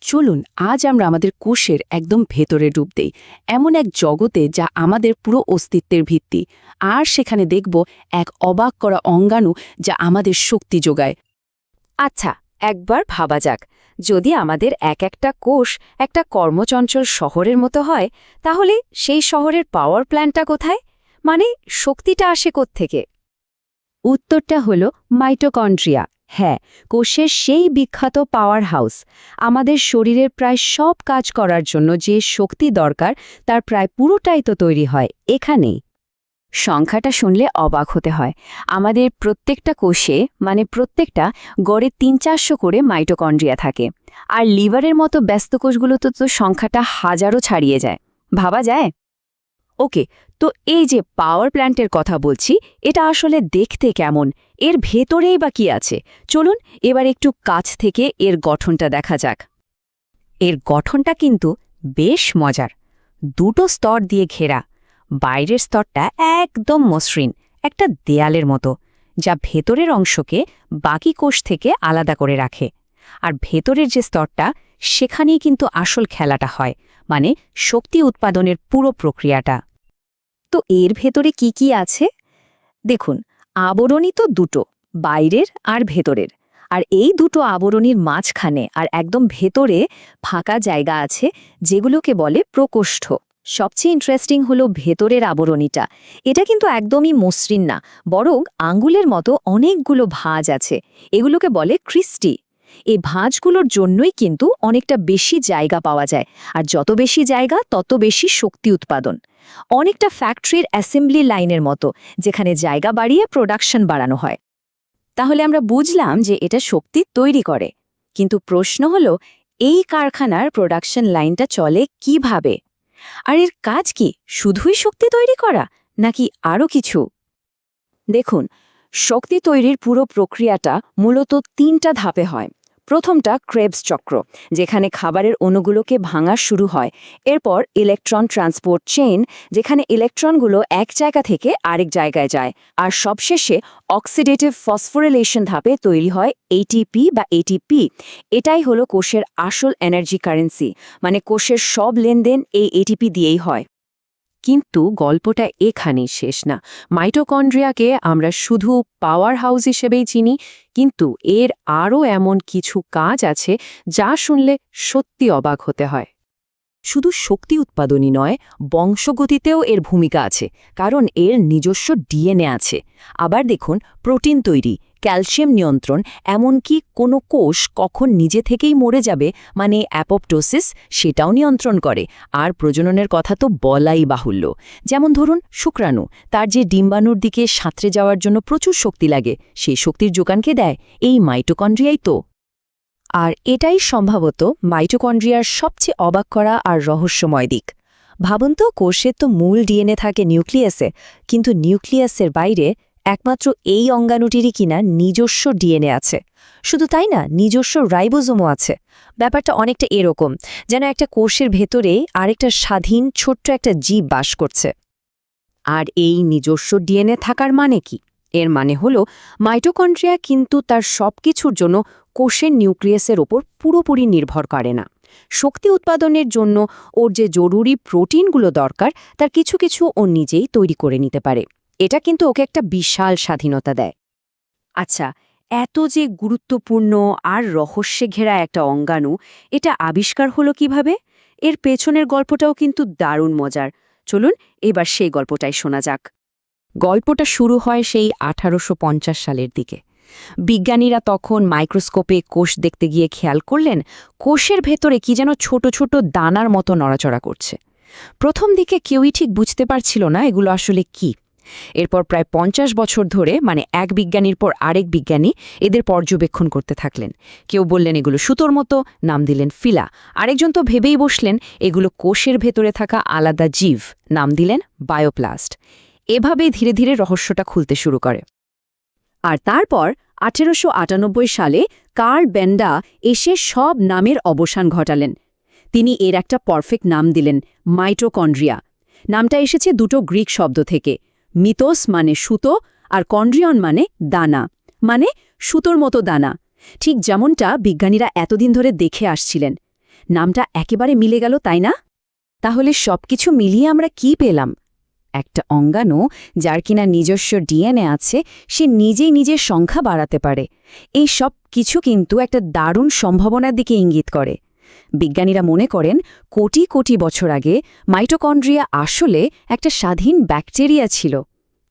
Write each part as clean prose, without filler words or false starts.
চলুন আজ আমরা আমাদের কোষের একদম ভেতরে ডুব দেই, এমন এক জগতে যা আমাদের পুরো অস্তিত্বের ভিত্তি। আর সেখানে দেখব এক অবাক করা অঙ্গাণু যা আমাদের শক্তি যোগায়। আচ্ছা, একবার ভাবা যাক, যদি আমাদের এক একটা কোষ একটা কর্মচঞ্চল শহরের মতো হয়, তাহলে সেই শহরের পাওয়ার প্ল্যান্টটা কোথায়? মানে শক্তিটা আসে কোত্থেকে? উত্তরটা হলো মাইটোকন্ড্রিয়া। হ্যাঁ, কোষের সেই বিখ্যাত পাওয়ার হাউস। আমাদের শরীরের প্রায় সব কাজ করার জন্য যে শক্তি দরকার তার প্রায় পুরোটাই তো তৈরি হয় এখানেই। সংখ্যাটা শুনলে অবাক হতে হয়। আমাদের প্রত্যেকটা কোষে, মানে প্রত্যেকটা, গড়ে ৩-৪০০ করে মাইটোকন্ড্রিয়া থাকে। আর লিভারের মতো ব্যস্ত কোষগুলোতে তো সংখ্যাটা হাজারও ছাড়িয়ে যায়। ভাবা যায়? ওকে, তো এই যে পাওয়ার প্ল্যান্টের কথা বলছি, এটা আসলে দেখতে কেমন? এর ভেতরেই বা কি আছে? চলুন এবার একটু কাছ থেকে এর গঠনটা দেখা যাক। এর গঠনটা কিন্তু বেশ মজার। দুটো স্তর দিয়ে ঘেরা। বাইরের স্তরটা একদম মসৃণ, একটা দেয়ালের মতো, যা ভেতরের অংশকে বাকি কোষ থেকে আলাদা করে রাখে। আর ভেতরের যে স্তরটা, সেখানেই কিন্তু আসল খেলাটা হয়, মানে শক্তি উৎপাদনের পুরো প্রক্রিয়াটা। তো এর ভেতরে কি কি আছে? দেখুন, আবরণী তো দুটো, বাইরের আর ভেতরের। আর এই দুটো আবরণীর মাঝখানে আর একদম ভেতরে ফাঁকা জায়গা আছে, যেগুলোকে বলে প্রকোষ্ঠ। সবচেয়ে ইন্টারেস্টিং হলো ভেতরের আবরণীটা। এটা কিন্তু একদমই মসৃণ না, বরং আঙ্গুলের মতো অনেকগুলো ভাঁজ আছে। এগুলোকে বলে ক্রিস্টি। এই ভাঁজগুলোর জন্যই কিন্তু অনেকটা বেশি জায়গা পাওয়া যায়, আর যত বেশি জায়গা তত বেশি শক্তি উৎপাদন। অনেকটা ফ্যাক্টরির অ্যাসেম্বলি লাইনের মতো, যেখানে জায়গা বাড়িয়ে প্রোডাকশন বাড়ানো হয়। তাহলে আমরা বুঝলাম যে এটা শক্তি তৈরি করে, কিন্তু প্রশ্ন হলো, এই কারখানার প্রোডাকশন লাইনটা চলে কিভাবে? আর এর কাজ কি শুধুই শক্তি তৈরি করা, নাকি আরও কিছু? দেখুন, শক্তি তৈরির পুরো প্রক্রিয়াটা মূলত ৩টা ধাপে হয়। প্রথমটা ক্রেবস চক্র, যেখানে খাবারের অণুগুলোকে ভাঙা শুরু হয়। এরপর ইলেকট্রন ট্রান্সপোর্ট চেইন, যেখানে ইলেকট্রনগুলো এক জায়গা থেকে আরেক জায়গায় যায়। আর সবশেষে অক্সিডেটিভ ফসফোরিলেশন ধাপে তৈরি হয় এটিপি বা এটিপি। এটাই হলো কোষের আসল এনার্জি কারেন্সি, মানে কোষের সব লেনদেন এই এটিপি দিয়েই হয়। কিন্তু গল্পটা এখানেই শেষ না। মাইটোকন্ড্রিয়াকে আমরা শুধু পাওয়ার হাউস হিসেবেই চিনি, কিন্তু এর আরও এমন কিছু কাজ আছে যা শুনলে সত্যি অবাক হতে হয়। শুধু শক্তি উৎপাদনই নয়, বংশগতিতেও এর ভূমিকা আছে, কারণ এর নিজস্ব ডিএনএ আছে। আবার দেখুন, প্রোটিন তৈরি, ক্যালসিয়াম নিয়ন্ত্রণ, এমনকি কোনো কোষ কখন নিজে থেকেই মরে যাবে, মানে অ্যাপোপ্টোসিস, সেটাও নিয়ন্ত্রণ করে। আর প্রজননের কথা তো বলাই বাহুল্য। যেমন ধরুন শুক্রাণু, তার যে ডিম্বাণুর দিকে সাঁতরে যাওয়ার জন্য প্রচুর শক্তি লাগে, সেই শক্তির যোগানকে দেয় এই মাইটোকন্ড্রিয়াই তো। আর এটাই সম্ভবত মাইটোকন্ড্রিয়ার সবচেয়ে অবাক করা আর রহস্যময় দিক। ভাবুন তো, কোষের তো মূল ডিএনএ থাকে নিউক্লিয়াসে, কিন্তু নিউক্লিয়াসের বাইরে একমাত্র এই অঙ্গাণুটিরই কিনা নিজস্ব ডিএনএ আছে। শুধু তাই না, নিজস্ব রাইবোজোমও আছে। ব্যাপারটা অনেকটা এরকম, যেন একটা কোষের ভেতরে আরেকটা স্বাধীন ছোট্ট একটা জীব বাস করছে। আর এই নিজস্ব ডিএনএ থাকার মানে কি? এর মানে হলো, মাইটোকন্ড্রিয়া কিন্তু তার সবকিছুর জন্য কোষের নিউক্লিয়াসের ওপর পুরোপুরি নির্ভর করে না। শক্তি উৎপাদনের জন্য ওর যে জরুরি প্রোটিনগুলো দরকার, তার কিছু কিছু ও নিজেই তৈরি করে নিতে পারে। এটা কিন্তু ওকে একটা বিশাল স্বাধীনতা দেয়। আচ্ছা, এত যে গুরুত্বপূর্ণ আর রহস্যে ঘেরা একটা অঙ্গাণু, এটা আবিষ্কার হলো কিভাবে? এর পেছনের গল্পটাও কিন্তু দারুণ মজার। চলুন এবার সেই গল্পটাই শোনা যাক। গল্পটা শুরু হয় সেই 1850 সালের দিকে। বিজ্ঞানীরা তখন মাইক্রোস্কোপে কোষ দেখতে গিয়ে খেয়াল করলেন, কোষের ভেতরে কি যেন ছোট ছোট দানার মতো নড়াচড়া করছে। প্রথম দিকে কেউই ঠিক বুঝতে পারছিল না এগুলো আসলে কি। এরপর প্রায় 50 বছর ধরে, মানে এক বিজ্ঞানীর পর আরেক বিজ্ঞানী এদের পর্যবেক্ষণ করতে থাকলেন। কেউ বললেন এগুলো সুতোর মতো, নাম দিলেন ফিলা। আরেকজন তো ভেবেই বসলেন এগুলো কোষের ভেতরে থাকা আলাদা জীব, নাম দিলেন বায়োপ্লাস্ট। এভাবেই ধীরে ধীরে রহস্যটা খুলতে শুরু করে। আর তারপর 1898 সালে কার্ল বেন্ডা এসে সব নামের অবসান ঘটালেন। তিনি এর একটা পারফেক্ট নাম দিলেন, মাইটোকন্ড্রিয়া। নামটা এসেছে দুটো গ্রিক শব্দ থেকে, মিথোস মানে সুতো, আর কন্ড্রিয়ন মানে দানা, মানে সুতোর মতো দানা। ঠিক যেমনটা বিজ্ঞানীরা এতদিন ধরে দেখে আসছিলেন। নামটা একেবারে মিলে গেল, তাই না? তাহলে সবকিছু মিলিয়ে আমরা কি পেলাম? একটা অঙ্গাণু যার কিনা নিজস্ব ডিএনএ আছে, সে নিজেই নিজের সংখ্যা বাড়াতে পারে। এই সব কিছু কিন্তু একটা দারুণ সম্ভাবনার দিকে ইঙ্গিত করে। বিজ্ঞানীরা মনে করেন কোটি কোটি বছর আগে মাইটোকন্ড্রিয়া আসলে একটা স্বাধীন ব্যাকটেরিয়া ছিল।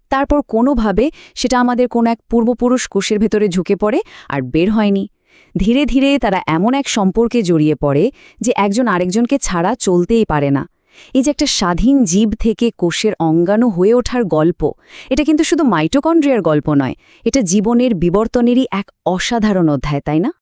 তারপর কোনোভাবে সেটা আমাদের কোনো এক পূর্বপুরুষ কোষের ভেতরে ঝুঁকে পড়ে আর বের হয়নি। ধীরে ধীরে তারা এমন এক সম্পর্কে জড়িয়ে পড়ে যে একজন আরেকজনকে ছাড়া চলতেই পারে না। এই যে একটা স্বাধীন জীব থেকে কোষের অঙ্গাণু হয়ে ওঠার গল্প, এটা কিন্তু শুধু মাইটোকন্ড্রিয়ার গল্প নয়, এটা জীবনের বিবর্তনেরই এক অসাধারণ অধ্যায়, তাই না?